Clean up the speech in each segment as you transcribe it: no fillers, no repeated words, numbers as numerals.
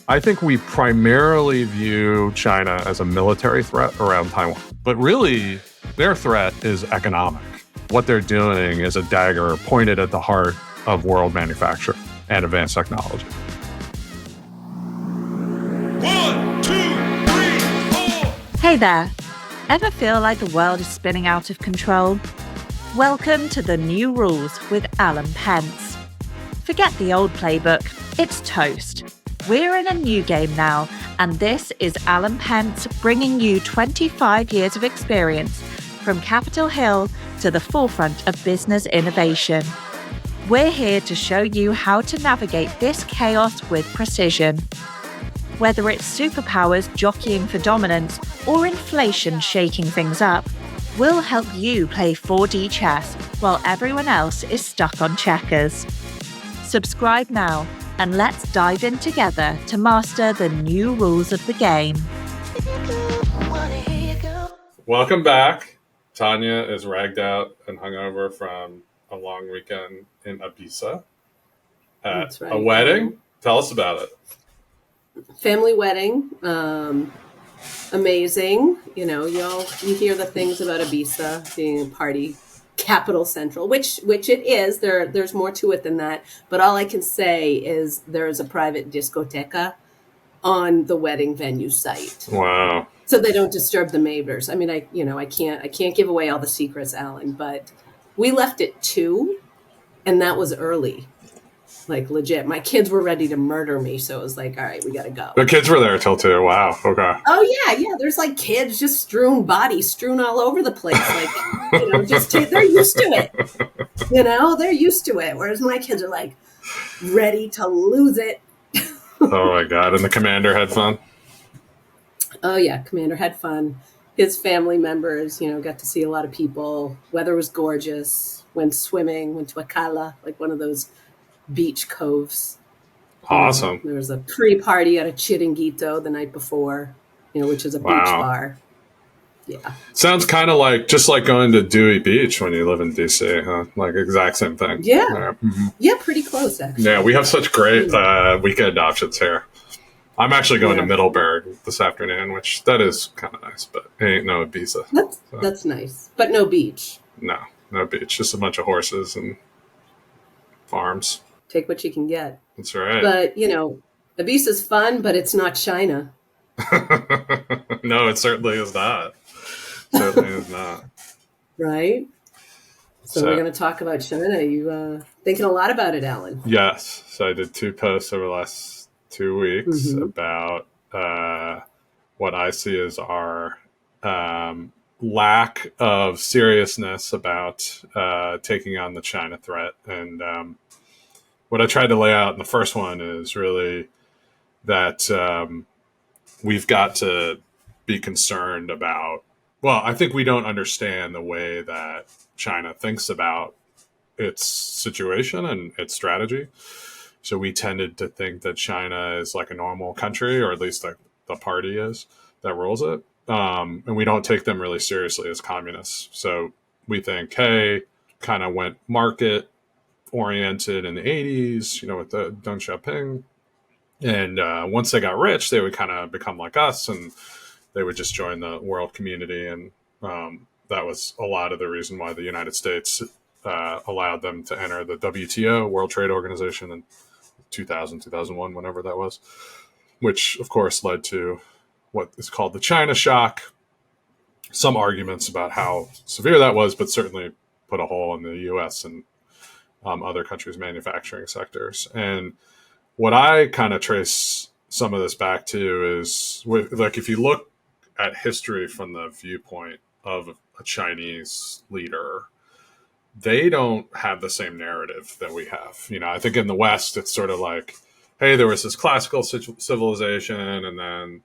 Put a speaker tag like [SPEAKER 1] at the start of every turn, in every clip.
[SPEAKER 1] I think we primarily view China as a military threat around Taiwan, but really their threat is economic. What they're doing is a dagger pointed at the heart of world manufacturing and advanced technology.
[SPEAKER 2] 1, 2, 3, 4.
[SPEAKER 3] Hey there. Ever feel like the world is spinning out of control? Welcome to The New Rules with Alan Pentz. Forget the old playbook. It's toast. We're in a new game now, and this is Alan Pentz bringing you 25 years of experience from Capitol Hill to the forefront of business innovation. We're here to show you how to navigate this chaos with precision. Whether it's superpowers jockeying for dominance or inflation shaking things up, we'll help you play 4D chess while everyone else is stuck on checkers. Subscribe now, and let's dive in together to master the new rules of the game.
[SPEAKER 1] Welcome back. Tonya is ragged out and hungover from a long weekend in Ibiza at a wedding. Tell us about it.
[SPEAKER 4] Family wedding. Amazing. You know, you hear the things about Ibiza being a party capital central, which it is. There's more to it than that. But all I can say is there is a private discoteca on the wedding venue site.
[SPEAKER 1] Wow.
[SPEAKER 4] So they don't disturb the neighbors. I mean, I can't give away all the secrets, Alan, but we left at 2 and that was early. Like legit. My kids were ready to murder me. So it was like, all right, we got to go.
[SPEAKER 1] The kids were there till 2. Wow. Okay.
[SPEAKER 4] Oh yeah. There's like kids just strewn all over the place. Like, they're used to it. They're used to it. Whereas my kids are like ready to lose it.
[SPEAKER 1] Oh my God. And the commander had fun?
[SPEAKER 4] Oh yeah. Commander had fun. His family members, got to see a lot of people. Weather was gorgeous. Went swimming, went to a cala, like one of those beach coves.
[SPEAKER 1] Awesome.
[SPEAKER 4] There was a pre-party at a chiringuito the night before, which is a beach bar. Yeah.
[SPEAKER 1] Sounds kind of like just like going to Dewey Beach when you live in DC, huh? Like exact same thing.
[SPEAKER 4] Yeah.
[SPEAKER 1] Mm-hmm.
[SPEAKER 4] Yeah, pretty close actually.
[SPEAKER 1] Yeah, we have such great weekend options here. I'm actually going to Middleburg this afternoon, which that is kind of nice, but it ain't no Ibiza.
[SPEAKER 4] That's nice, but no beach.
[SPEAKER 1] No beach, just a bunch of horses and farms.
[SPEAKER 4] Take what you can get.
[SPEAKER 1] That's right.
[SPEAKER 4] But, Ibiza's fun, but it's not China.
[SPEAKER 1] No, it certainly is not. Certainly is not.
[SPEAKER 4] Right? So we're going to talk about China. You thinking a lot about it, Alan?
[SPEAKER 1] Yes. So I did 2 posts over the last 2 weeks about what I see as our lack of seriousness about taking on the China threat. And what I tried to lay out in the first one is really that we've got to be concerned about, I think we don't understand the way that China thinks about its situation and its strategy. So we tended to think that China is like a normal country, or at least like the party is that rules it. And we don't take them really seriously as communists. So we think, hey, kind of went market oriented in the 80s, with the Deng Xiaoping. And once they got rich, they would kind of become like us and they would just join the world community. And that was a lot of the reason why the United States allowed them to enter the WTO, World Trade Organization, in 2000, 2001, whenever that was, which of course led to what is called the China shock. Some arguments about how severe that was, but certainly put a hole in the U.S. and other countries' manufacturing sectors. And what I kind of trace some of this back to is, like, if you look at history from the viewpoint of a Chinese leader, they don't have the same narrative that we have. I think in the West, it's sort of like, hey, there was this classical civilization, and then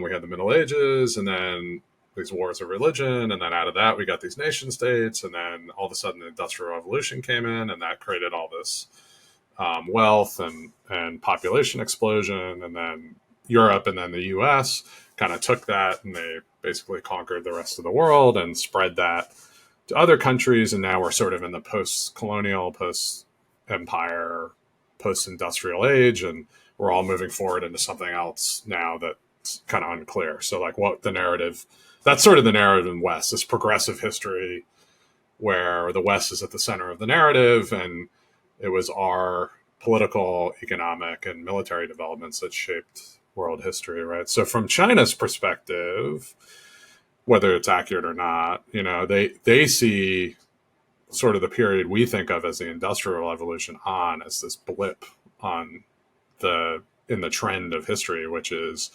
[SPEAKER 1] we had the Middle Ages, and then these wars of religion, and then out of that we got these nation states, and then all of a sudden the Industrial Revolution came in, and that created all this wealth and population explosion, and then Europe and then the US kind of took that and they basically conquered the rest of the world and spread that to other countries, and now we're sort of in the post-colonial, post-empire, post-industrial age, and we're all moving forward into something else now that's kind of unclear. So like what the narrative, that's sort of the narrative in the West, this progressive history where the West is at the center of the narrative, and it was our political, economic, and military developments that shaped world history, right? So from China's perspective, whether it's accurate or not, they see sort of the period we think of as the Industrial Revolution on as this blip on in the trend of history, which is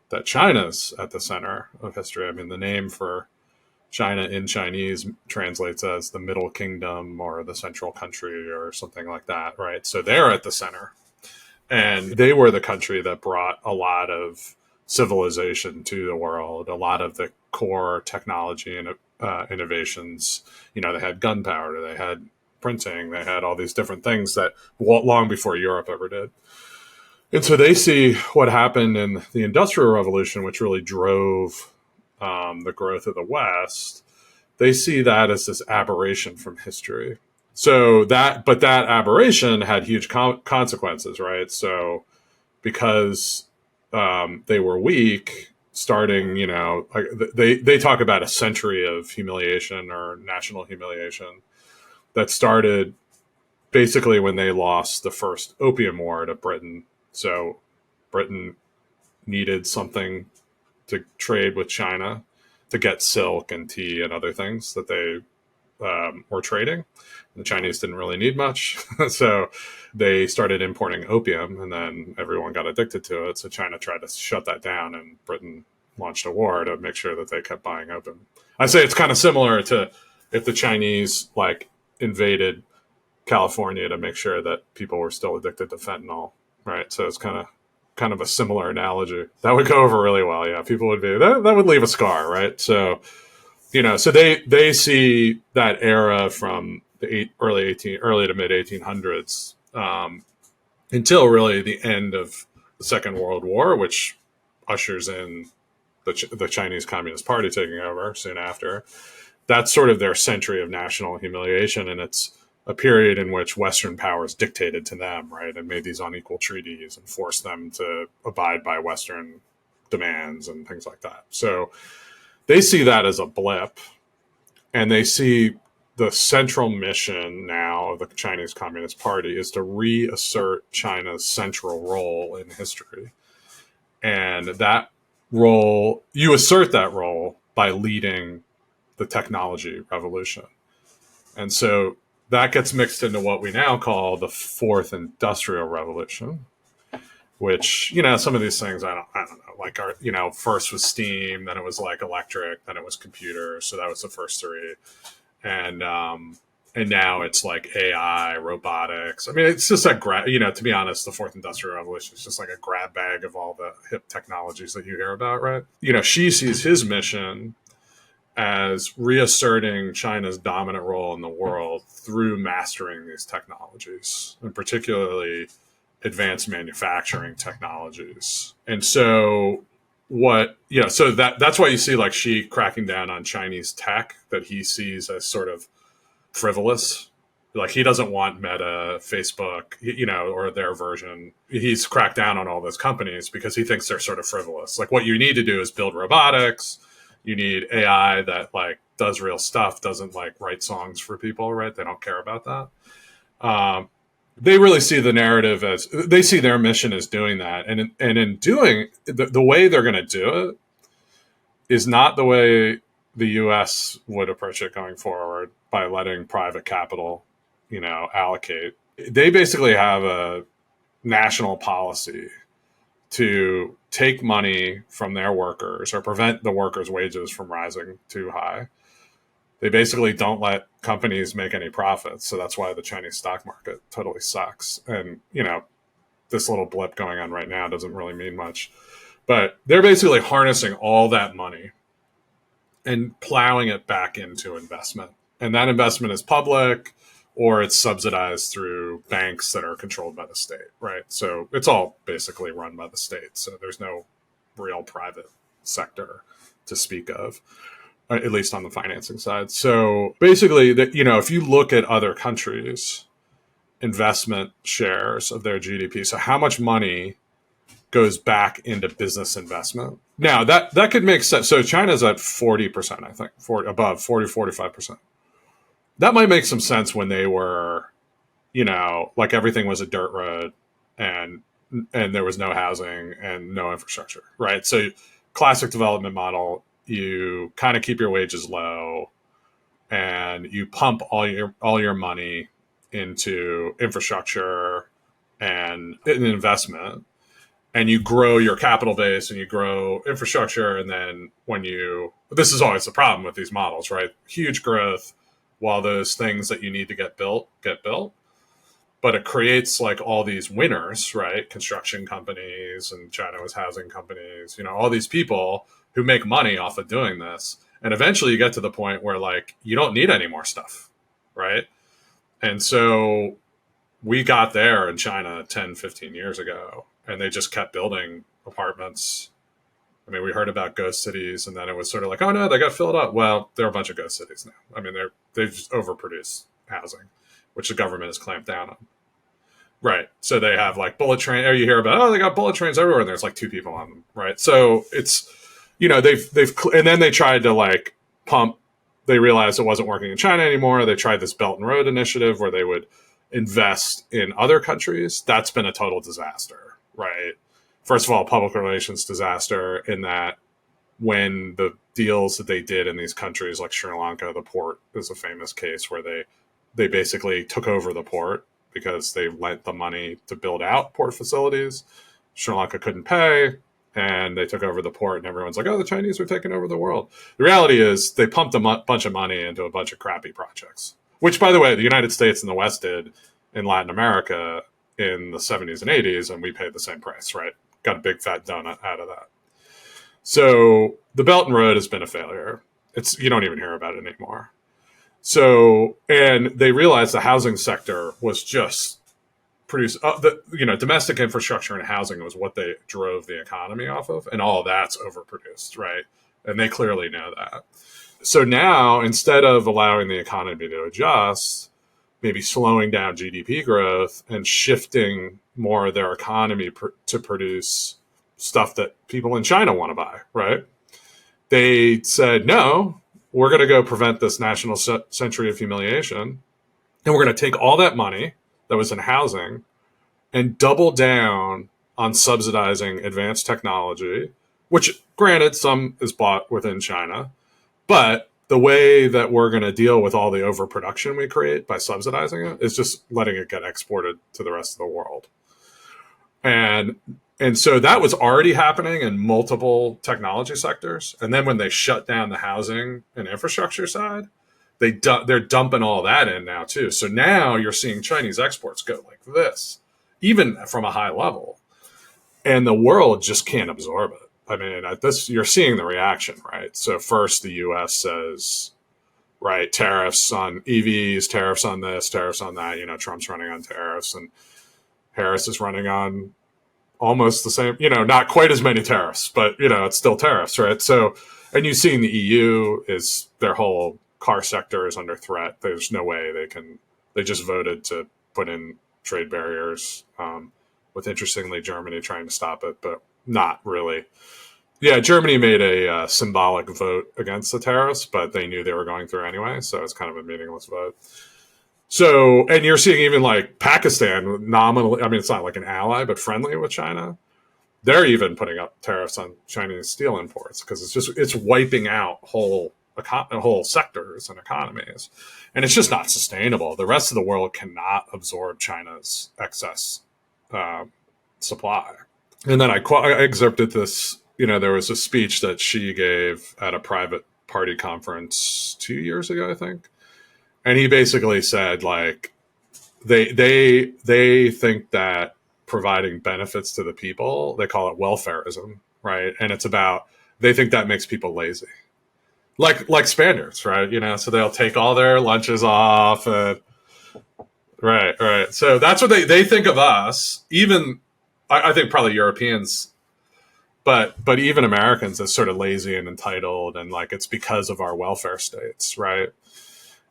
[SPEAKER 1] that China's at the center of history. I mean, the name for China in Chinese translates as the Middle Kingdom or the Central Country or something like that, right? So they're at the center. And they were the country that brought a lot of civilization to the world, a lot of the core technology and innovations. They had gunpowder, they had printing, they had all these different things that long before Europe ever did. And so they see what happened in the Industrial Revolution, which really drove the growth of the West. They see that as this aberration from history. But that aberration had huge consequences, right? So because they were weak, starting, like they talk about a century of humiliation or national humiliation that started basically when they lost the first Opium War to Britain. So Britain needed something to trade with China to get silk and tea and other things that they were trading. The Chinese didn't really need much. So they started importing opium, and then everyone got addicted to it. So China tried to shut that down, and Britain launched a war to make sure that they kept buying opium. I say it's kind of similar to if the Chinese invaded California to make sure that people were still addicted to fentanyl, right? So it's kind of a similar analogy. That would go over really well. Yeah, people would be, that would leave a scar, right? So, so they see that era from the early to mid 1800s until really the end of the Second World War, which ushers in the Chinese Communist Party taking over soon after. That's sort of their century of national humiliation, and it's a period in which Western powers dictated to them, right, and made these unequal treaties and forced them to abide by Western demands and things like that. So they see that as a blip, and they see the central mission now of the Chinese Communist Party is to reassert China's central role in history. And that role, you assert that role by leading the technology revolution. And so that gets mixed into what we now call the Fourth Industrial Revolution, which, some of these things, I don't know, first was steam, then it was electric, then it was computer. So that was the first three. And now it's AI, robotics. I mean, it's just to be honest, the Fourth Industrial Revolution is just a grab bag of all the hip technologies that you hear about, right? Xi sees his mission as reasserting China's dominant role in the world through mastering these technologies, and particularly advanced manufacturing technologies. And so so that's why you see Xi cracking down on Chinese tech that he sees as sort of frivolous. He doesn't want Meta, Facebook, or their version. He's cracked down on all those companies because he thinks they're sort of frivolous. What you need to do is build robotics. You need AI that does real stuff, doesn't write songs for people, right? They don't care about that. They really see the narrative as, they see their mission as doing that. And in doing, the way they're going to do it is not the way the U.S. would approach it going forward by letting private capital, allocate. They basically have a national policy to take money from their workers or prevent the workers' wages from rising too high. They basically don't let companies make any profits. So that's why the Chinese stock market totally sucks. And, this little blip going on right now doesn't really mean much. But they're basically harnessing all that money and plowing it back into investment. And that investment is public, or it's subsidized through banks that are controlled by the state, right? So it's all basically run by the state. So there's no real private sector to speak of, at least on the financing side. So basically, if you look at other countries' investment shares of their GDP, so how much money goes back into business investment. Now that could make sense. So China's at 40%, I think, above 45%. That might make some sense when they were, like everything was a dirt road and there was no housing and no infrastructure, right? So classic development model, you kind of keep your wages low and you pump all your money into infrastructure and investment, and you grow your capital base and you grow infrastructure. And then this is always the problem with these models, right? Huge growth while those things that you need to get built. But it creates like all these winners, right? Construction companies, and China was housing companies, all these people who make money off of doing this. And eventually you get to the point where like, you don't need any more stuff, right? And so we got there in China 10, 15 years ago, and they just kept building apartments. I mean, we heard about ghost cities, and then it was sort of like, oh no, they got filled up. Well, there are a bunch of ghost cities now. I mean, they've just overproduced housing, which the government has clamped down on. Right. So they have like bullet train, or you hear about, they got bullet trains everywhere, and there's like 2 people on them. Right. So it's, and then they tried to like pump, they realized it wasn't working in China anymore. They tried this Belt and Road initiative where they would invest in other countries. That's been a total disaster, right? First of all, public relations disaster in that when the deals that they did in these countries like Sri Lanka, the port is a famous case where they basically took over the port because they lent the money to build out port facilities. Sri Lanka couldn't pay, and they took over the port, and everyone's like, oh, the Chinese are taking over the world. The reality is they pumped a bunch of money into a bunch of crappy projects, which, by the way, the United States and the West did in Latin America in the 70s and 80s, and we paid the same price, right? Got a big fat donut out of that. So the Belt and Road has been a failure. You don't even hear about it anymore. So, and they realized the housing sector was just domestic infrastructure and housing was what they drove the economy off of, and all of that's overproduced, right? And they clearly know that. So now, instead of allowing the economy to adjust, maybe slowing down GDP growth and shifting more of their economy to produce stuff that people in China want to buy, right? They said, no, we're going to go prevent this national century of humiliation. And we're going to take all that money that was in housing and double down on subsidizing advanced technology, which granted some is bought within China, but the way that we're going to deal with all the overproduction we create by subsidizing it is just letting it get exported to the rest of the world. And so that was already happening in multiple technology sectors. And then when they shut down the housing and infrastructure side, they're dumping all that in now too. So now you're seeing Chinese exports go like this, even from a high level. And the world just can't absorb it. I mean, you're seeing the reaction, right? So first the U.S. says, right, tariffs on EVs, tariffs on this, tariffs on that. Trump's running on tariffs, and Harris is running on almost the same, not quite as many tariffs, but, it's still tariffs, right? So, and you've seen the EU is their whole car sector is under threat. There's no way they just voted to put in trade barriers, with interestingly Germany trying to stop it, but not really. Yeah, Germany made a symbolic vote against the tariffs, but they knew they were going through anyway, so it's kind of a meaningless vote. So, and you're seeing even like Pakistan nominally, I mean, it's not like an ally, but friendly with China. They're even putting up tariffs on Chinese steel imports because it's wiping out whole sectors and economies. And it's just not sustainable. The rest of the world cannot absorb China's excess supply. And then I excerpted this, there was a speech that she gave at a private party conference 2 years ago, I think. And he basically said, like, they think that providing benefits to the people, they call it welfarism, right? And it's about, they think that makes people lazy. Like Spaniards, right? So they'll take all their lunches off. And, right. So that's what they think of us. Even, I think probably Europeans, but even Americans as sort of lazy and entitled. And like, it's because of our welfare states, right?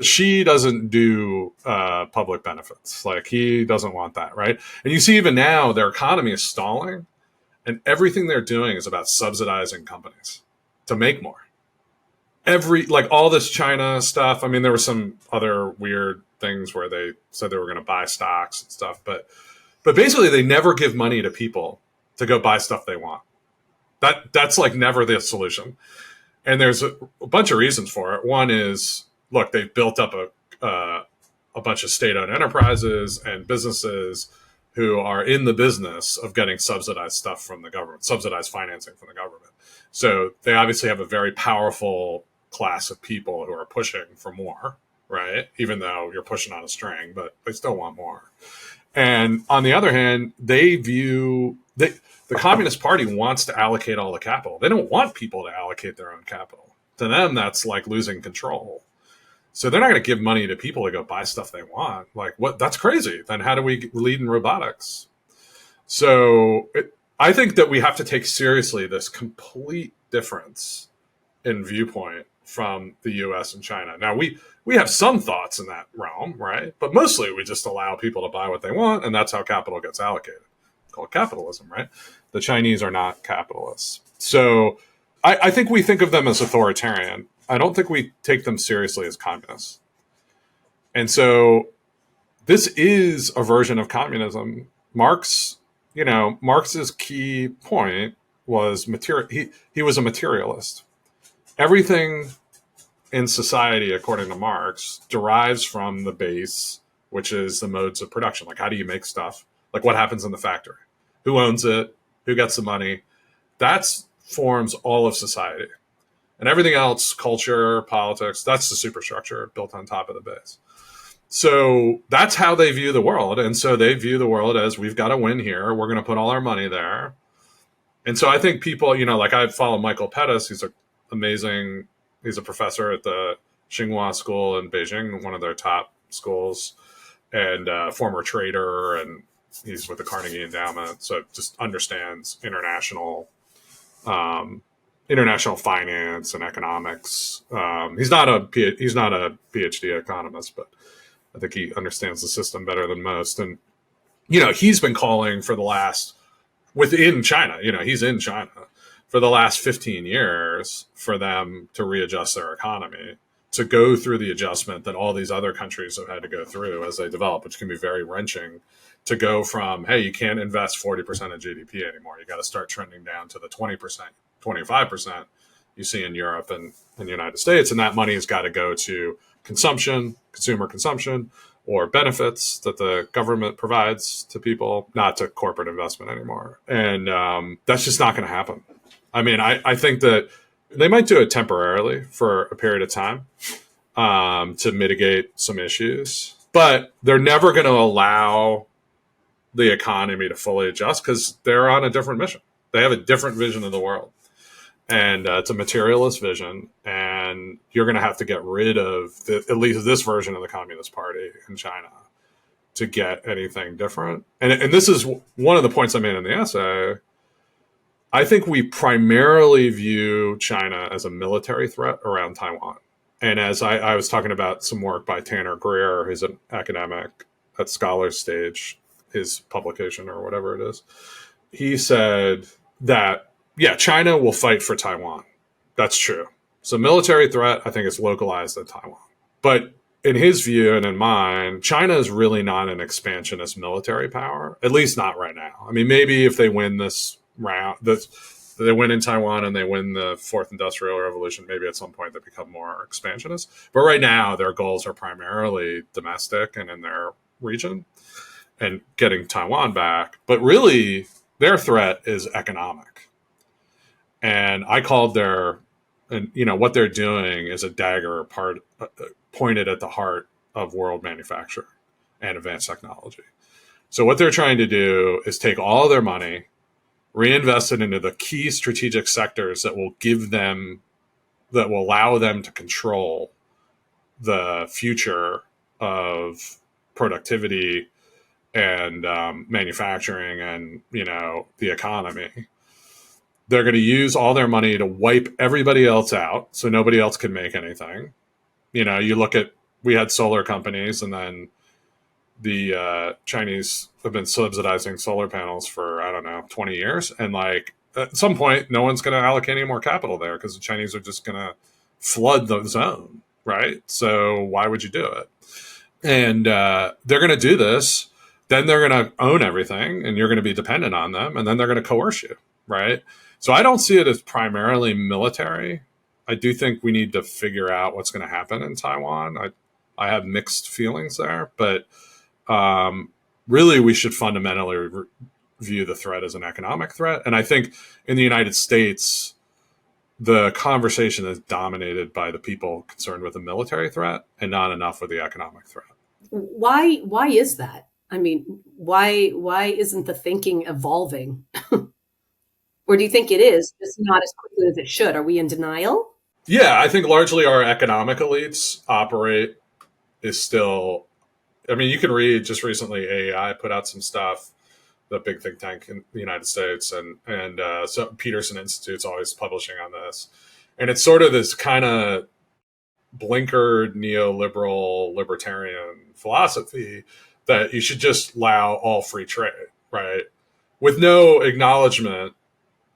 [SPEAKER 1] She doesn't do public benefits. Like, he doesn't want that, right? And you see even now their economy is stalling. And everything they're doing is about subsidizing companies to make more. All this China stuff. I mean, there were some other weird things where they said they were going to buy stocks and stuff, but basically they never give money to people to go buy stuff they want. That's like never the solution. And there's a bunch of reasons for it. One is, look, they've built up a bunch of state-owned enterprises and businesses who are in the business of getting subsidized stuff from the government, subsidized financing from the government. So they obviously have a very powerful class of people who are pushing for more, right? Even though you're pushing on a string, but they still want more. And on the other hand, the Communist Party wants to allocate all the capital. They don't want people to allocate their own capital. To them, that's like losing control. So they're not going to give money to people to go buy stuff they want. Like, what? That's crazy. Then how do we lead in robotics? So I think that we have to take seriously this complete difference in viewpoint from the US and China. Now, we have some thoughts in that realm, right? But mostly we just allow people to buy what they want, and that's how capital gets allocated. It's called capitalism, right? The Chinese are not capitalists. So I think we think of them as authoritarian. I don't think we take them seriously as communists. And so this is a version of communism. Marx's key point was he was a materialist. Everything in society, according to Marx, derives from the base, which is the modes of production. Like, how do you make stuff? Like, what happens in the factory? Who owns it? Who gets the money? That forms all of society. And everything else, culture, politics, that's the superstructure built on top of the base. So that's how they view the world. And so they view the world as, we've got to win here. We're going to put all our money there. And so I think people, like I follow Michael Pettis. He's a professor at the Tsinghua School in Beijing, one of their top schools, and former trader, and he's with the Carnegie Endowment. So just understands international finance and economics. He's not a PhD economist, but I think he understands the system better than most. And, he's been calling for within China, he's in China for the last 15 years for them to readjust their economy, to go through the adjustment that all these other countries have had to go through as they develop, which can be very wrenching, to go from, hey, you can't invest 40% of GDP anymore. You got to start trending down to the 20%, 25% you see in Europe and in the United States. And that money has got to go to consumption, consumer consumption, or benefits that the government provides to people, not to corporate investment anymore. And that's just not going to happen. I mean, I think that they might do it temporarily for a period of time to mitigate some issues, but they're never going to allow the economy to fully adjust because they're on a different mission. They have a different vision of the world. And it's a materialist vision, and you're going to have to get rid of at least this version of the Communist Party in China to get anything different. And this is one of the points I made in the essay. I think we primarily view China as a military threat around Taiwan. And as I was talking about some work by Tanner Greer, who's an academic at Scholars Stage, his publication or whatever it is, he said that, yeah, China will fight for Taiwan. That's true. So military threat, I think, is localized at Taiwan. But in his view and in mine, China is really not an expansionist military power, at least not right now. I mean, maybe if they win this round, they win in Taiwan and they win the fourth industrial revolution, maybe at some point they become more expansionist. But right now, their goals are primarily domestic and in their region and getting Taiwan back. But really, their threat is economic. And I called what they're doing is a dagger pointed at the heart of world manufacture and advanced technology. So what they're trying to do is take all their money, reinvest it into the key strategic sectors that will allow them to control the future of productivity and manufacturing and, the economy. They're going to use all their money to wipe everybody else out so nobody else can make anything. You look at, we had solar companies and then the Chinese have been subsidizing solar panels for, I don't know, 20 years. And like at some point, no one's going to allocate any more capital there because the Chinese are just going to flood the zone, right? So why would you do it? And they're going to do this. Then they're going to own everything and you're going to be dependent on them. And then they're going to coerce you, right? So I don't see it as primarily military. I do think we need to figure out what's going to happen in Taiwan. I have mixed feelings there, but really we should fundamentally view the threat as an economic threat. And I think in the United States, the conversation is dominated by the people concerned with the military threat and not enough with the economic threat.
[SPEAKER 4] Why is that? I mean, why isn't the thinking evolving? Or do you think it is, just not as quickly as it should? Are we in denial?
[SPEAKER 1] Yeah, I think largely our economic elites operate is still, I mean, you can read just recently AEI put out some stuff, the big think tank in the United States, and so Peterson Institute's always publishing on this. And it's sort of this kind of blinkered neoliberal libertarian philosophy that you should just allow all free trade, right? With no acknowledgement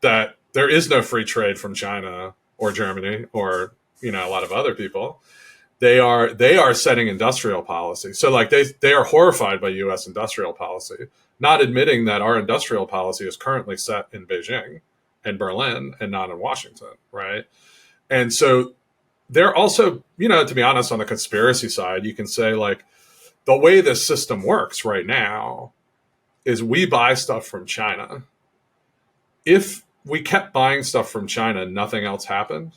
[SPEAKER 1] that there is no free trade from China or Germany or, you know, a lot of other people. They are setting industrial policy. So like they are horrified by US industrial policy, not admitting that our industrial policy is currently set in Beijing and Berlin and not in Washington, right? And so they're also, you know, to be honest, on the conspiracy side, you can say like the way this system works right now is we buy stuff from China. If we kept buying stuff from China and nothing else happened,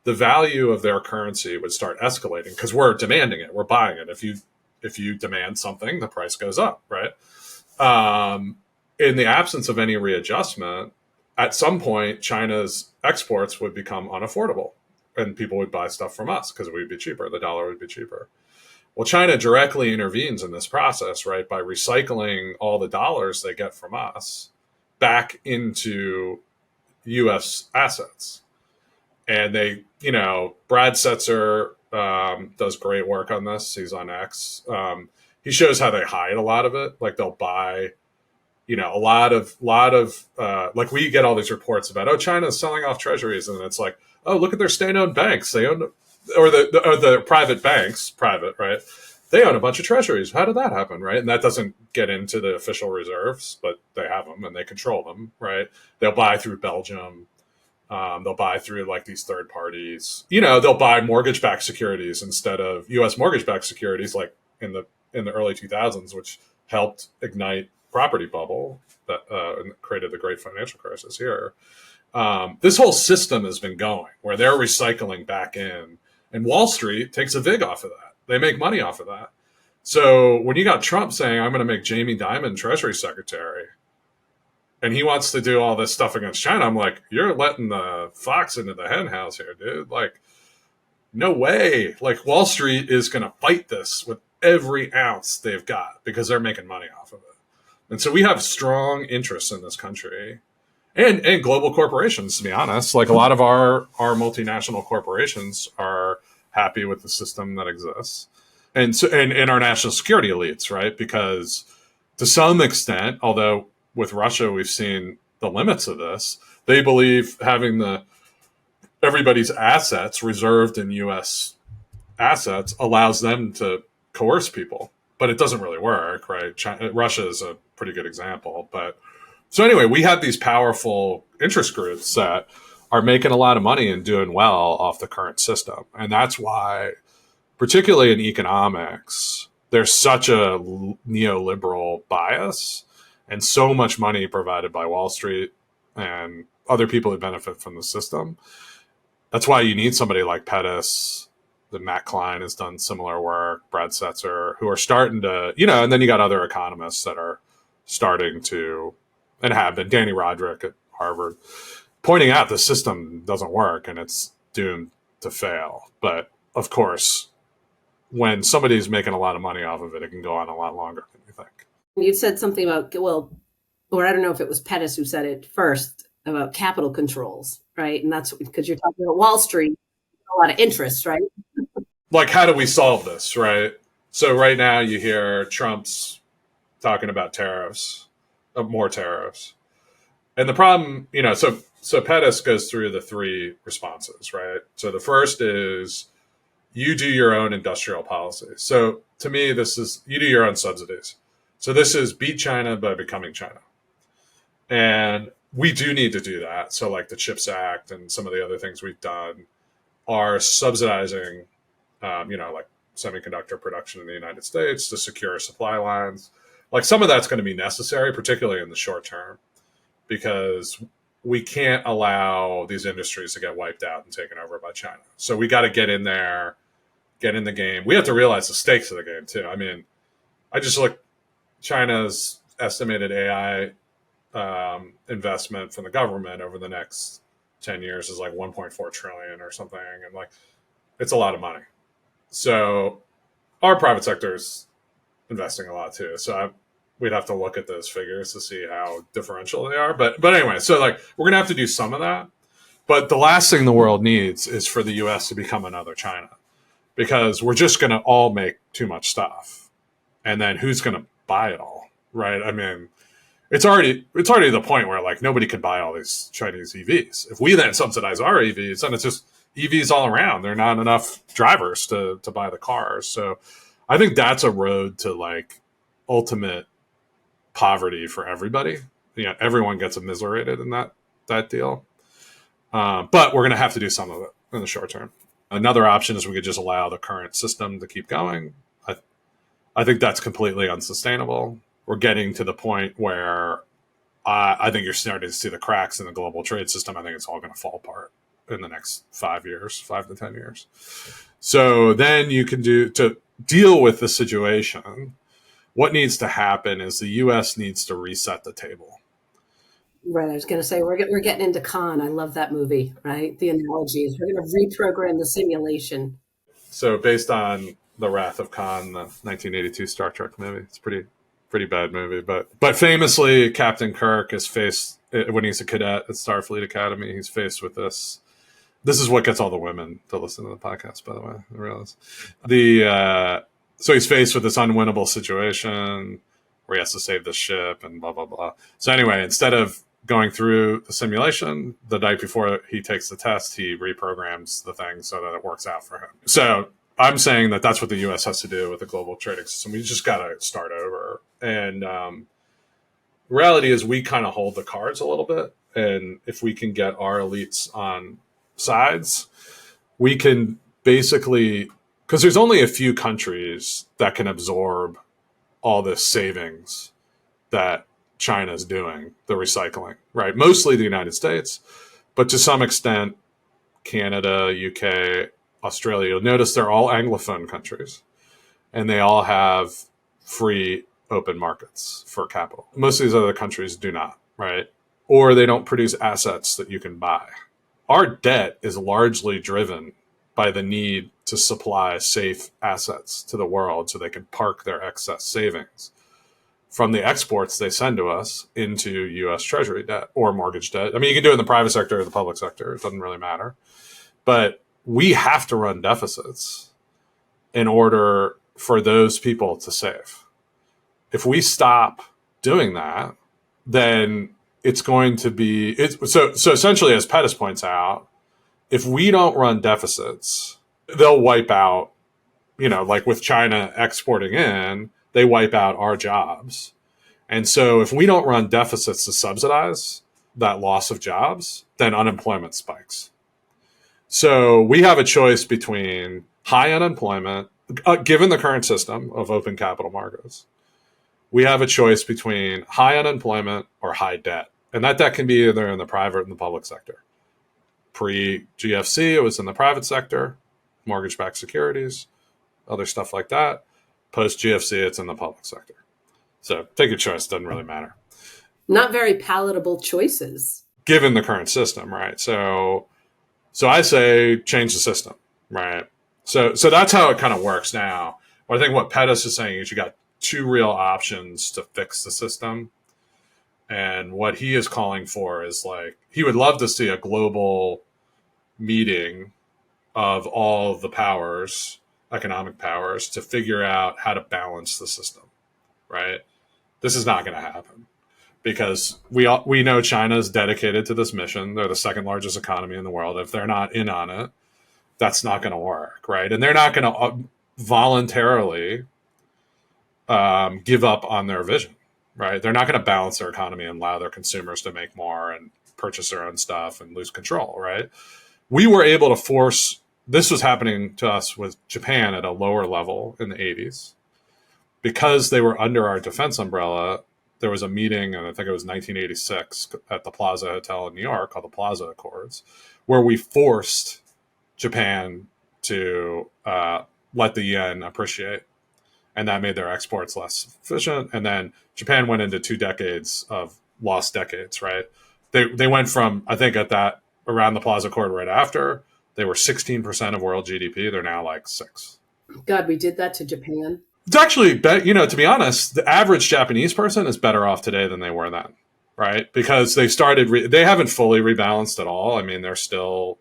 [SPEAKER 1] the value of their currency would start escalating because we're demanding it. We're buying it. If you demand something, the price goes up, right? In the absence of any readjustment, at some point, China's exports would become unaffordable and people would buy stuff from us because it would be cheaper. The dollar would be cheaper. Well, China directly intervenes in this process, right? By recycling all the dollars they get from us back into U.S. assets. And they, you know, Brad Setzer does great work on this. He's on X. He shows how they hide a lot of it. Like they'll buy, you know, a lot of like we get all these reports about, oh, China's selling off treasuries. And it's like, oh, look at their state-owned banks. They own, or the private banks, private, right? They own a bunch of treasuries. How did that happen, right? And that doesn't get into the official reserves, but they have them and they control them, right? They'll buy through Belgium. They'll buy through like these third parties. You know, they'll buy mortgage-backed securities instead of U.S. mortgage-backed securities, like in the early 2000s, which helped ignite property bubble that created the great financial crisis here. This whole system has been going where they're recycling back in, and Wall Street takes a vig off of that. They make money off of that. So when you got Trump saying, I'm going to make Jamie Dimon Treasury Secretary, and he wants to do all this stuff against China, I'm like, you're letting the fox into the hen house here, dude. Like, no way. Like, Wall Street is going to fight this with every ounce they've got because they're making money off of it. And so we have strong interests in this country and global corporations, to be honest. Like, a lot of our multinational corporations are happy with the system that exists. And so, and our national security elites, right? Because to some extent, although with Russia, we've seen the limits of this. They believe having everybody's assets reserved in U.S. assets allows them to coerce people, but it doesn't really work, right? Russia is a pretty good example. But so anyway, we have these powerful interest groups that are making a lot of money and doing well off the current system. And that's why, particularly in economics, there's such a neoliberal bias and so much money provided by Wall Street and other people who benefit from the system. That's why you need somebody like Pettis. The Matt Klein has done similar work, Brad Setzer, who are starting to, you know, and then you got other economists that are starting to, and have been, Danny Roderick at Harvard, pointing out the system doesn't work and it's doomed to fail. But of course, when somebody's making a lot of money off of it, it can go on a lot longer than you think.
[SPEAKER 4] You said something about, well, or I don't know if it was Pettis who said it first, about capital controls, right? And that's because you're talking about Wall Street, a lot of interest, right?
[SPEAKER 1] Like, how do we solve this, right? So right now you hear Trump's talking about tariffs, more tariffs. And the problem, so Pettis goes through the three responses, right? So the first is you do your own industrial policy. So to me, this is you do your own subsidies. So this is beat China by becoming China. And we do need to do that. So like the CHIPS Act and some of the other things we've done are subsidizing, like semiconductor production in the United States to secure supply lines. Like some of that's going to be necessary, particularly in the short term, because we can't allow these industries to get wiped out and taken over by China. So we got to get in there, get in the game. We have to realize the stakes of the game too. I mean, I just look China's estimated AI investment from the government over the next 10 years is like 1.4 trillion or something. And like, it's a lot of money. So our private sector is investing a lot too. So we'd have to look at those figures to see how differential they are. But anyway, so like we're going to have to do some of that. But the last thing the world needs is for the US to become another China, because we're just going to all make too much stuff. And then who's going to buy it all? Right. I mean, it's already the point where like nobody can buy all these Chinese EVs. If we then subsidize our EVs, then it's just EVs all around. There are not enough drivers to buy the cars. So I think that's a road to like ultimate poverty for everybody. Everyone gets immiserated in that deal. But we're going to have to do some of it in the short term. Another option is we could just allow the current system to keep going. I think that's completely unsustainable. We're getting to the point where I think you're starting to see the cracks in the global trade system. I think it's all going to fall apart in the next 5 to 10 years. So then you can to deal with the situation. What needs to happen is the U.S. needs to reset the table.
[SPEAKER 4] Right. I was going to say, we're getting into Khan. I love that movie, right? The analogies. We're going to reprogram the simulation.
[SPEAKER 1] So based on The Wrath of Khan, the 1982 Star Trek movie, it's pretty bad movie. But famously, Captain Kirk is faced, when he's a cadet at Starfleet Academy, he's faced with this. This is what gets all the women to listen to the podcast, by the way, I realize. So he's faced with this unwinnable situation where he has to save the ship and blah, blah, blah. So anyway, instead of going through the simulation, the night before he takes the test, he reprograms the thing so that it works out for him. So I'm saying that that's what the U.S. has to do with the global trading system. We just got to start over. And reality is we kind of hold the cards a little bit. And if we can get our elites on sides, we can basically, because there's only a few countries that can absorb all this savings that China's doing, the recycling, right? Mostly the United States, but to some extent, Canada, UK, Australia. You'll notice they're all Anglophone countries, and they all have free open markets for capital. Most of these other countries do not, right? Or they don't produce assets that you can buy. Our debt is largely driven by the need to supply safe assets to the world so they can park their excess savings from the exports they send to us into U.S. Treasury debt or mortgage debt. I mean, you can do it in the private sector or the public sector. It doesn't really matter. But we have to run deficits in order for those people to save. If we stop doing that, then it's going to be so essentially, as Pettis points out, if we don't run deficits, they'll wipe out, like with China exporting in, they wipe out our jobs. And so if we don't run deficits to subsidize that loss of jobs, then unemployment spikes. So we have a choice between high unemployment, given the current system of open capital markets. We have a choice between high unemployment or high debt. And that debt can be either in the private or in the public sector. Pre-GFC, it was in the private sector, mortgage-backed securities, other stuff like that. Post-GFC, it's in the public sector. So take your choice, doesn't really matter.
[SPEAKER 4] Not very palatable choices.
[SPEAKER 1] Given the current system, right? So I say change the system, right? So that's how it kind of works now. But I think what Pettis is saying is you got two real options to fix the system. And what he is calling for is like, he would love to see a global meeting of all the powers economic powers to figure out how to balance the system, right? This is not going to happen because we know China is dedicated to this mission. They're the second largest economy in the world. If they're not in on it, that's not going to work, right? And they're not going to voluntarily give up on their vision, right? They're not going to balance their economy and allow their consumers to make more and purchase their own stuff and lose control, right? We were able to force, this was happening to us with Japan at a lower level in the 80s. Because they were under our defense umbrella, there was a meeting, and I think it was 1986 at the Plaza Hotel in New York called the Plaza Accords, where we forced Japan to let the yen appreciate. And that made their exports less efficient. And then Japan went into 2 decades of lost decades, right? They went from, I think at that, around the Plaza Accord right after, they were 16% of world GDP. They're now like 6.
[SPEAKER 4] God, we did that to Japan.
[SPEAKER 1] It's actually, to be honest, the average Japanese person is better off today than they were then, right? Because they they haven't fully rebalanced at all. I mean, they're still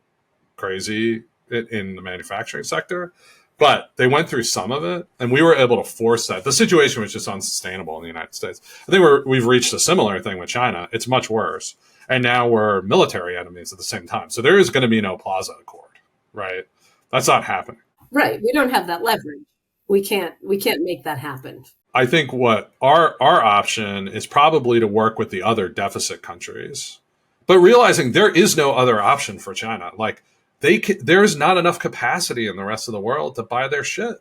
[SPEAKER 1] crazy in the manufacturing sector, but they went through some of it, and we were able to force that. The situation was just unsustainable in the United States. I think we've reached a similar thing with China. It's much worse. And now we're military enemies at the same time. So there is going to be no Plaza Accord, right? That's not happening.
[SPEAKER 4] Right. We don't have that leverage. We can't make that happen.
[SPEAKER 1] I think what our option is probably to work with the other deficit countries, but realizing there is no other option for China. Like there's not enough capacity in the rest of the world to buy their shit.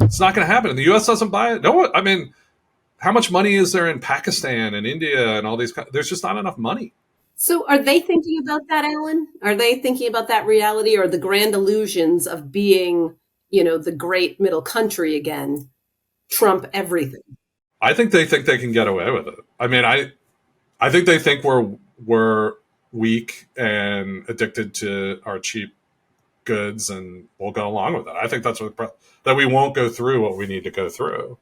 [SPEAKER 1] It's not going to happen. And the U.S. doesn't buy it. No, I mean, how much money is there in Pakistan and India and all these? There's just not enough money.
[SPEAKER 4] So are they thinking about that, Alan? Are they thinking about that reality or the grand illusions of being, the great middle country again, trump everything?
[SPEAKER 1] I think they can get away with it. I mean, I think they think we're weak and addicted to our cheap goods, and we'll go along with it. I think that's that we won't go through what we need to go through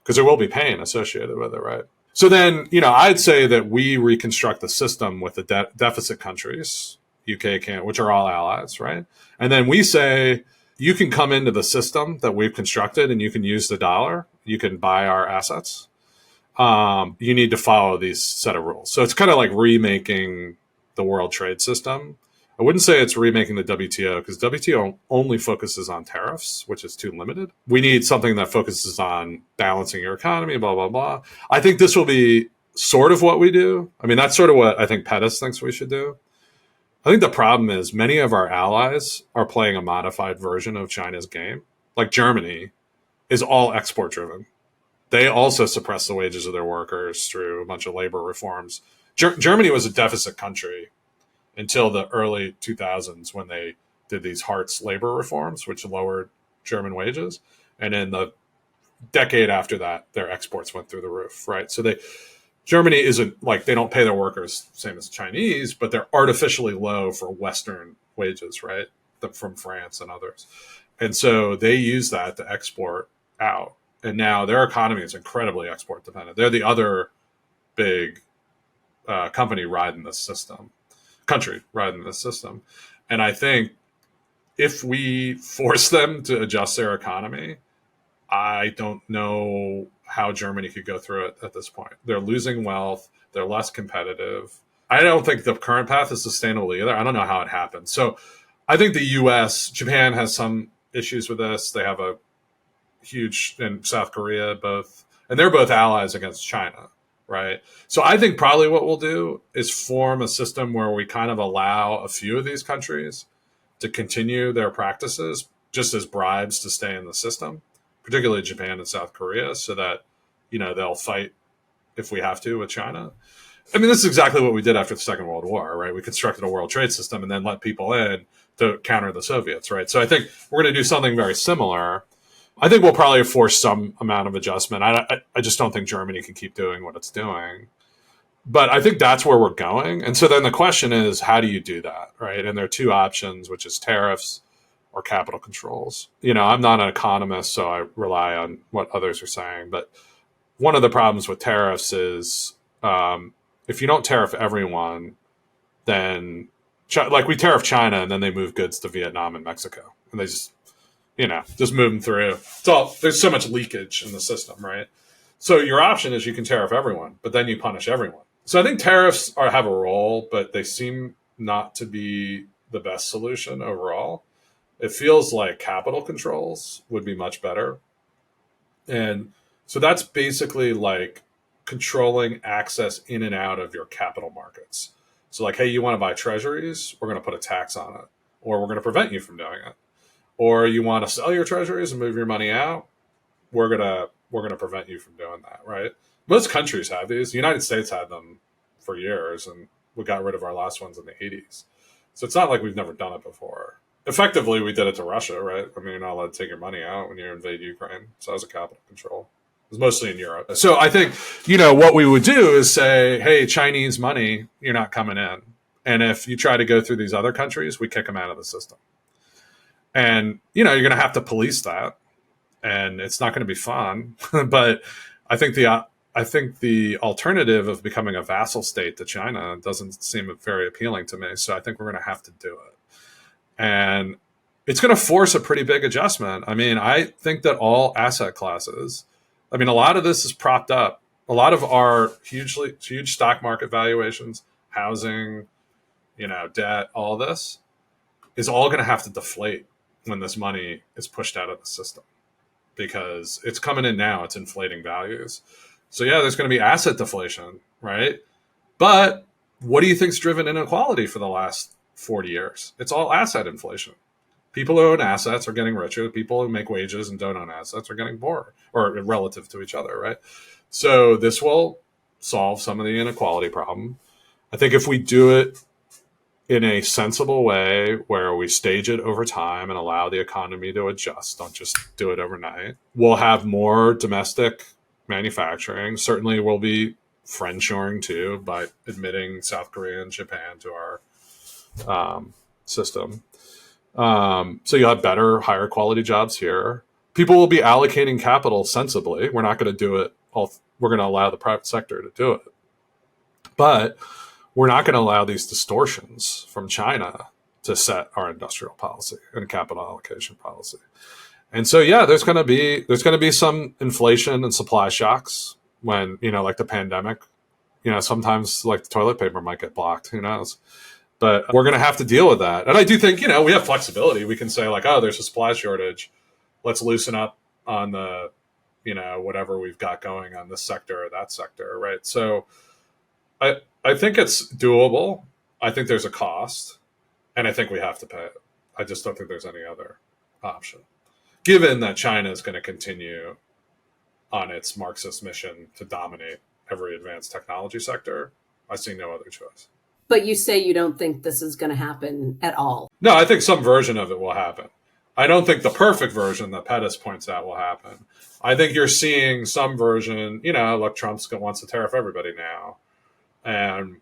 [SPEAKER 1] because there will be pain associated with it, right? So then, I'd say that we reconstruct the system with the deficit countries, UK, Canada, which are all allies, right? And then we say, you can come into the system that we've constructed and you can use the dollar. You can buy our assets. You need to follow these set of rules. So it's kind of like remaking the world trade system. I wouldn't say it's remaking the WTO because WTO only focuses on tariffs, which is too limited. We need something that focuses on balancing your economy, blah, blah, blah. I think this will be sort of what we do. I mean, that's sort of what I think Pettis thinks we should do. I think the problem is many of our allies are playing a modified version of China's game. Like Germany is all export driven. They also suppress the wages of their workers through a bunch of labor reforms. Germany was a deficit country until the early 2000s when they did these Hartz labor reforms, which lowered German wages. And in the decade after that, their exports went through the roof, right? So Germany isn't like they don't pay their workers same as Chinese, but they're artificially low for Western wages, right? From France and others. And so they use that to export out. And now their economy is incredibly export dependent. They're the other big country riding this system. And I think if we force them to adjust their economy, I don't know how Germany could go through it at this point. They're losing wealth. They're less competitive. I don't think the current path is sustainable either. I don't know how it happened. So I think the U.S., Japan has some issues with this. They have a huge, in South Korea, both, and they're both allies against China, right? So I think probably what we'll do is form a system where we kind of allow a few of these countries to continue their practices just as bribes to stay in the system, particularly Japan and South Korea, so that, they'll fight if we have to with China. I mean, this is exactly what we did after the Second World War, right? We constructed a world trade system and then let people in to counter the Soviets, right? So I think we're going to do something very similar. I think we'll probably force some amount of adjustment. I just don't think Germany can keep doing what it's doing. But I think that's where we're going. And so then the question is, how do you do that, right? And there are two options, which is tariffs or capital controls. I'm not an economist, so I rely on what others are saying. But one of the problems with tariffs is if you don't tariff everyone, then like we tariff China and then they move goods to Vietnam and Mexico. And they just, just moving through. There's so much leakage in the system, right? So your option is you can tariff everyone, but then you punish everyone. So I think tariffs have a role, but they seem not to be the best solution overall. It feels like capital controls would be much better. And so that's basically like controlling access in and out of your capital markets. So like, hey, you want to buy treasuries? We're going to put a tax on it, or we're going to prevent you from doing it. Or you want to sell your treasuries and move your money out? We're gonna prevent you from doing that, right? Most countries have these. The United States had them for years, and we got rid of our last ones in the 80s. So it's not like we've never done it before. Effectively, we did it to Russia, right? I mean, you're not allowed to take your money out when you invade Ukraine. So that was a capital control. It was mostly in Europe. So I think, what we would do is say, hey, Chinese money, you're not coming in. And if you try to go through these other countries, we kick them out of the system. And, you're going to have to police that. And it's not going to be fun. But I think the alternative of becoming a vassal state to China doesn't seem very appealing to me. So I think we're going to have to do it. And it's going to force a pretty big adjustment. I mean, I think that all asset classes, a lot of this is propped up. A lot of our huge stock market valuations, housing, debt, all this is all going to have to deflate when this money is pushed out of the system, because it's coming in now, it's inflating values. So yeah, there's going to be asset deflation, right? But what do you think's driven inequality for the last 40 years? It's all asset inflation. People who own assets are getting richer. People who make wages and don't own assets are getting poorer, or relative to each other, right? So this will solve some of the inequality problem. I think if we do it in a sensible way where we stage it over time and allow the economy to adjust, don't just do it overnight, we'll have more domestic manufacturing. Certainly we'll be friendshoring too, by admitting South Korea and Japan to our system. So you'll have better, higher quality jobs here. People will be allocating capital sensibly. We're not going to do it all. We're going to allow the private sector to do it. But we're not going to allow these distortions from China to set our industrial policy and capital allocation policy. And so, yeah, there's going to be some inflation and supply shocks when, like the pandemic, sometimes like the toilet paper might get blocked, who knows? But we're going to have to deal with that. And I do think, we have flexibility. We can say like, oh, there's a supply shortage. Let's loosen up on the, whatever we've got going on this sector or that sector, right? So I think it's doable. I think there's a cost, and I think we have to pay it. I just don't think there's any other option, given that China is going to continue on its Marxist mission to dominate every advanced technology sector. I see no other choice.
[SPEAKER 4] But you say you don't think this is going to happen at all.
[SPEAKER 1] No, I think some version of it will happen. I don't think the perfect version that Pettis points out will happen. I think you're seeing some version, like Trump wants to tariff everybody now. And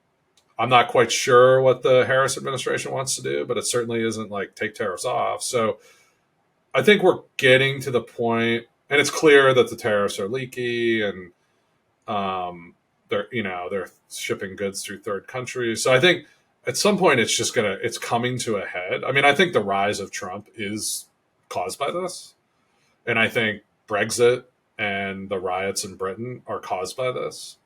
[SPEAKER 1] I'm not quite sure what the Harris administration wants to do, but it certainly isn't like take tariffs off. So I think we're getting to the point, and it's clear that the tariffs are leaky, and they're shipping goods through third countries. So I think at some point it's coming to a head. I think the rise of Trump is caused by this, and I think Brexit and the riots in Britain are caused by this.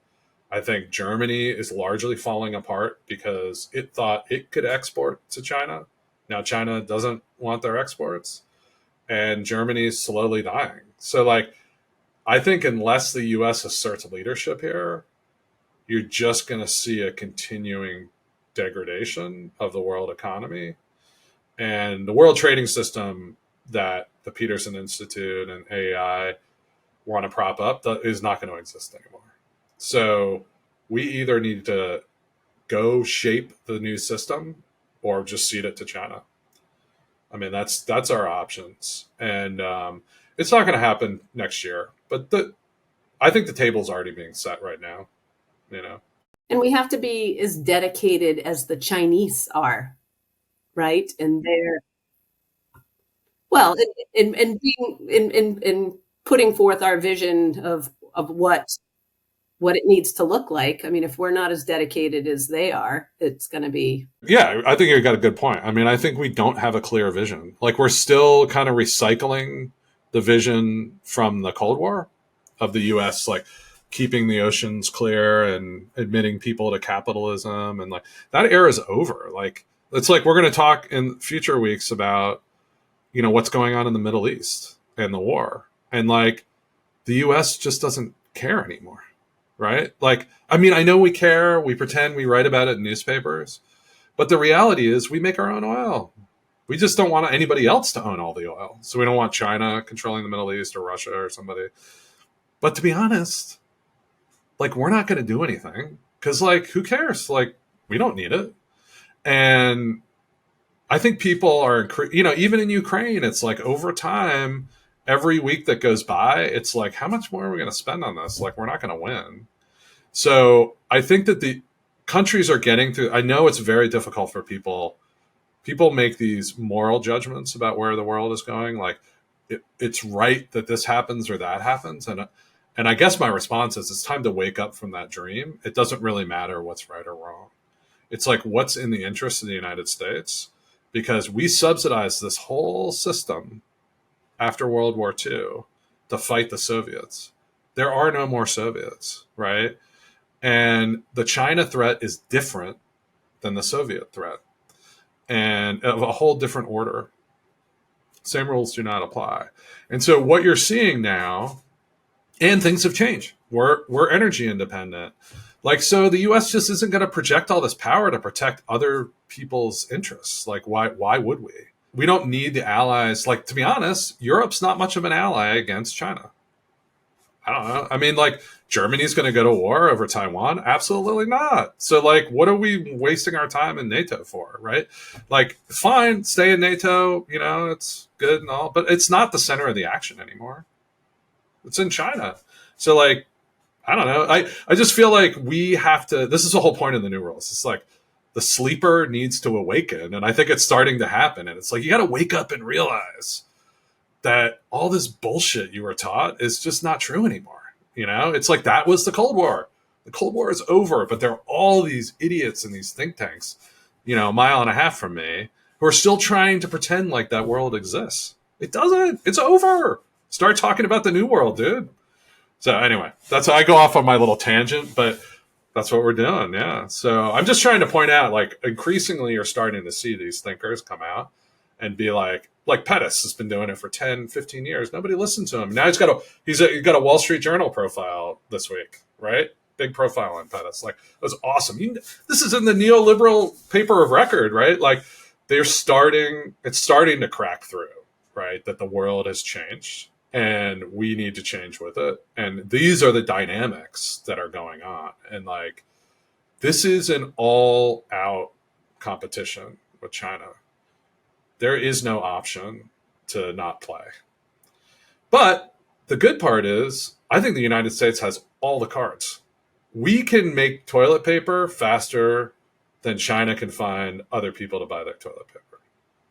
[SPEAKER 1] I think Germany is largely falling apart because it thought it could export to China. Now China doesn't want their exports, and Germany is slowly dying. So I think unless the U.S. asserts leadership here, you're just going to see a continuing degradation of the world economy. And the world trading system that the Peterson Institute and AEI want to prop up is not going to exist anymore. So we either need to go shape the new system or just cede it to China. That's our options. And it's not going to happen next year, but I think the table's already being set right now,
[SPEAKER 4] And we have to be as dedicated as the Chinese are, right? And they're, well, in being in putting forth our vision of what what it needs to look like. I mean, if we're not as dedicated as they are, it's going to be.
[SPEAKER 1] Yeah, I think you got a good point. I mean, I think we don't have a clear vision. Like, we're still kind of recycling the vision from the Cold War of the US, like keeping the oceans clear and admitting people to capitalism. And like that era is over. Like, it's like we're going to talk in future weeks about, you know, what's going on in the Middle East and the war. And like the US just doesn't care anymore. Right? Like, I mean, I know we care. We pretend, we write about it in newspapers. But the reality is we make our own oil. We just don't want anybody else to own all the oil. So we don't want China controlling the Middle East or Russia or somebody. But to be honest, like, we're not going to do anything because, like, who cares? Like, we don't need it. And I think people are, you know, even in Ukraine, it's like over time, every week that goes by, it's like, how much more are we going to spend on this? Like, we're not going to win. So I think that the countries are getting to, I know it's very difficult for people. People make these moral judgments about where the world is going. Like, it's right that this happens or that happens. And I guess my response is it's time to wake up from that dream. It doesn't really matter what's right or wrong. It's like, what's in the interest of the United States? Because we subsidized this whole system after World War II to fight the Soviets. There are no more Soviets, right? And the China threat is different than the Soviet threat, and of a whole different order. Same rules do not apply. And so what you're seeing now, and things have changed. We're energy independent. Like, so the US just isn't going to project all this power to protect other people's interests. Like, why would we? We don't need the allies. Like, to be honest, Europe's not much of an ally against China. I don't know. I mean, like, Germany's going to go to war over Taiwan? Absolutely not. So, like, what are we wasting our time in NATO for, right? Like, fine, stay in NATO, you know, it's good and all, but it's not the center of the action anymore. It's in China. So, like, I don't know. I just feel like we have to, this is the whole point of the new rules. It's like the sleeper needs to awaken. And I think it's starting to happen. And it's like, you got to wake up and realize that all this bullshit you were taught is just not true anymore. You know, it's like, that was the Cold War. The Cold War is over, but there are all these idiots in these think tanks, you know, a mile and a half from me, who are still trying to pretend like that world exists. It doesn't. It's over. Start talking about the new world, dude. So anyway, that's how I go off on my little tangent, but that's what we're doing. Yeah. So I'm just trying to point out, like, increasingly you're starting to see these thinkers come out and be like Pettis has been doing it for 10, 15 years. Nobody listened to him. Now he's got a Wall Street Journal profile this week, right? Big profile on Pettis. Like, it was awesome. This is in the neoliberal paper of record, right? Like, it's starting to crack through, right? That the world has changed and we need to change with it. And these are the dynamics that are going on. And like, this is an all out competition with China. There is no option to not play. But the good part is, I think the United States has all the cards. We can make toilet paper faster than China can find other people to buy their toilet paper.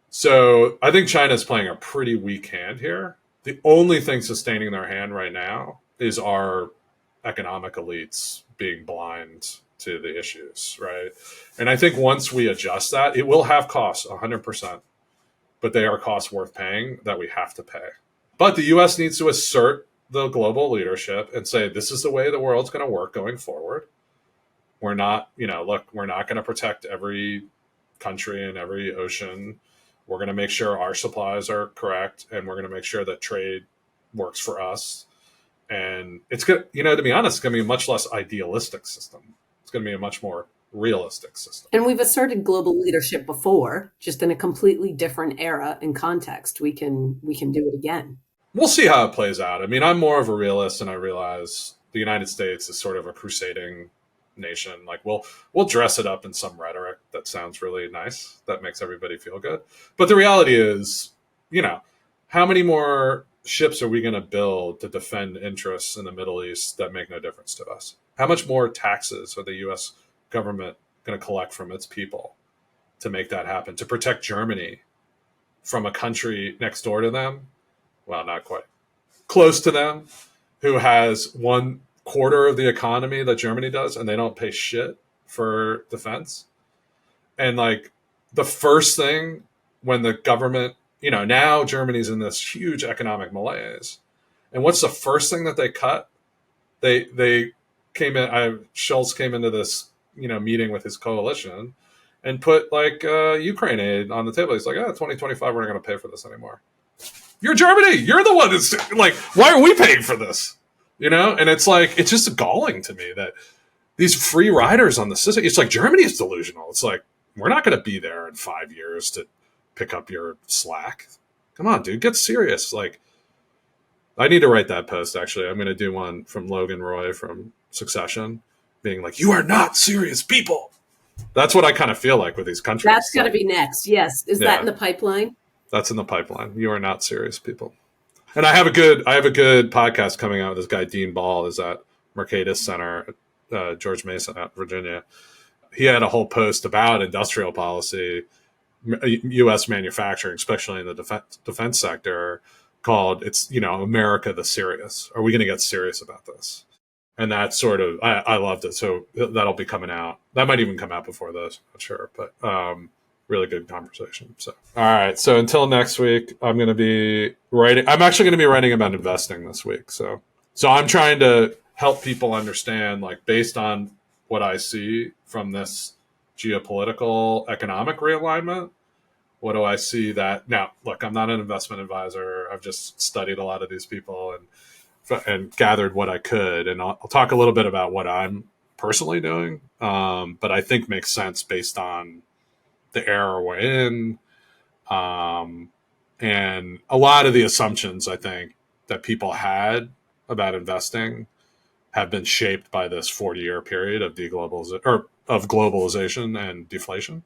[SPEAKER 1] So I think China's playing a pretty weak hand here. The only thing sustaining their hand right now is our economic elites being blind to the issues, right? And I think once we adjust that, it will have costs, 100%. But they are costs worth paying that we have to pay. But the U.S. needs to assert the global leadership and say, this is the way the world's going to work going forward. We're not, we're not going to protect every country and every ocean. We're going to make sure our supplies are correct, and we're going to make sure that trade works for us. And it's going to, to be honest, it's going to be a much less idealistic system. It's going to be a much more realistic system.
[SPEAKER 4] And we've asserted global leadership before, just in a completely different era and context. We can do it again.
[SPEAKER 1] We'll see how it plays out. I mean, I'm more of a realist, and I realize the United States is sort of a crusading nation. Like, we'll dress it up in some rhetoric that sounds really nice, that makes everybody feel good. But the reality is, how many more ships are we going to build to defend interests in the Middle East that make no difference to us? How much more taxes are the U.S. government going to collect from its people to make that happen, to protect Germany from a country next door to them? Well, not quite. Close to them, who has 1/4 quarter of the economy that Germany does, and they don't pay shit for defense. And like the first thing when the government, now Germany's in this huge economic malaise. And what's the first thing that they cut? They came in, Schultz came into this, meeting with his coalition and put like Ukraine aid on the table. He's like, 2025, we're not going to pay for this anymore. You're Germany. You're the one that's like, why are we paying for this? And it's like, it's just galling to me that these free riders on the system, it's like Germany is delusional. It's like, we're not going to be there in 5 years to pick up your slack. Come on, dude, get serious. Like, I need to write that post, actually. I'm going to do one from Logan Roy from Succession being like, you are not serious people. That's what I kind of feel like with these countries.
[SPEAKER 4] That's got to be next. Yes. Is that in the pipeline? That's
[SPEAKER 1] in the pipeline. You are not serious people. And I have a good podcast coming out with this guy, Dean Ball, is at Mercatus Center, George Mason out in Virginia. He had a whole post about industrial policy, U.S. manufacturing, especially in the defense sector, called America the Serious. Are we going to get serious about this? And that's sort of, I loved it. So that'll be coming out. That might even come out before those. Not sure, but really good conversation. So, all right. So until next week, I'm actually going to be writing about investing this week. So I'm trying to help people understand, like, based on what I see from this geopolitical economic realignment, what do I see that now? Look, I'm not an investment advisor. I've just studied a lot of these people and gathered what I could. And I'll talk a little bit about what I'm personally doing, but I think makes sense based on the era we're in. And a lot of the assumptions I think that people had about investing have been shaped by this 40-year period of globalization and deflation.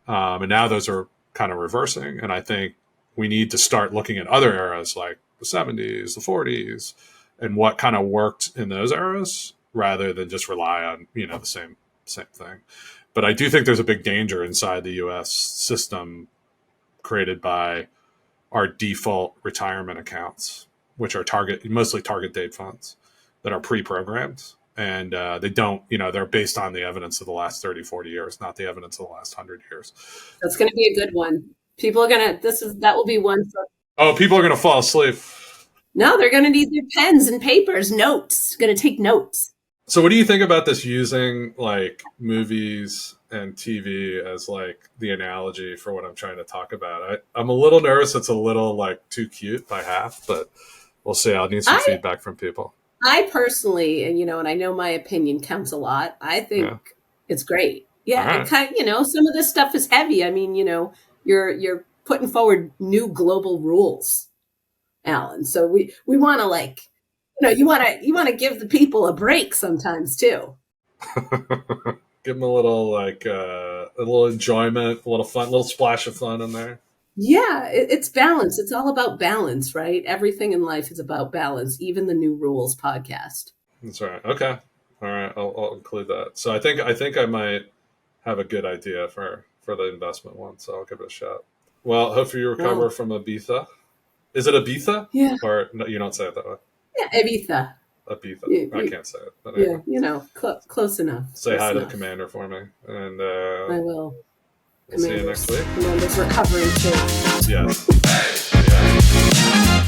[SPEAKER 1] And now those are kind of reversing. And I think we need to start looking at other eras like the 70s, the 40s, and what kind of worked in those eras rather than just rely on, the same thing. But I do think there's a big danger inside the U.S. system created by our default retirement accounts, which are mostly target date funds that are pre-programmed. And they don't, they're based on the evidence of the last 30, 40 years, not the evidence of the last 100 years.
[SPEAKER 4] That's going to be a good one. People are going to, that will be one.
[SPEAKER 1] People are going to fall asleep.
[SPEAKER 4] No, they're going to need their pens and papers, notes, going to take notes.
[SPEAKER 1] So what do you think about this using like movies and TV as like the analogy for what I'm trying to talk about? I'm a little nervous. It's a little like too cute by half, but we'll see. I'll need some feedback from people. I
[SPEAKER 4] personally, and I know my opinion counts a lot. I think it's great. Yeah. Right. It kind of, some of this stuff is heavy. I mean, you're putting forward new global rules, Alan. So we want to you want to give the people a break sometimes too.
[SPEAKER 1] Give them a little a little enjoyment, a little fun, a little splash of fun in there.
[SPEAKER 4] Yeah, it's balance. It's all about balance, right? Everything in life is about balance, even the New Rules podcast.
[SPEAKER 1] That's right. Okay. All right. I'll include that. So I think I might have a good idea for the investment one. So I'll give it a shot. Well, hopefully you recover from Ibiza. Is it Ibiza?
[SPEAKER 4] Yeah.
[SPEAKER 1] Or no, you don't say it that way?
[SPEAKER 4] Yeah, Ibiza.
[SPEAKER 1] Ibiza. I can't say it. But anyway.
[SPEAKER 4] Yeah, close enough.
[SPEAKER 1] Say hi to the commander for me. And
[SPEAKER 4] I will.
[SPEAKER 1] We'll see you next week.
[SPEAKER 4] Commander's recovering too.
[SPEAKER 1] Yes.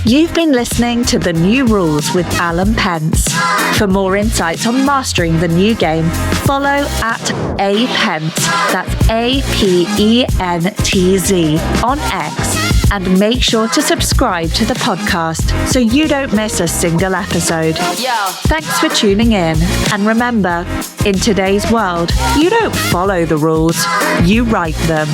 [SPEAKER 3] You've been listening to The New Rules with Alan Pentz. For more insights on mastering the new game, follow @apentz, that's APENTZ, on X, and make sure to subscribe to the podcast so you don't miss a single episode. Thanks for tuning in, and remember, in today's world, you don't follow the rules, you write them.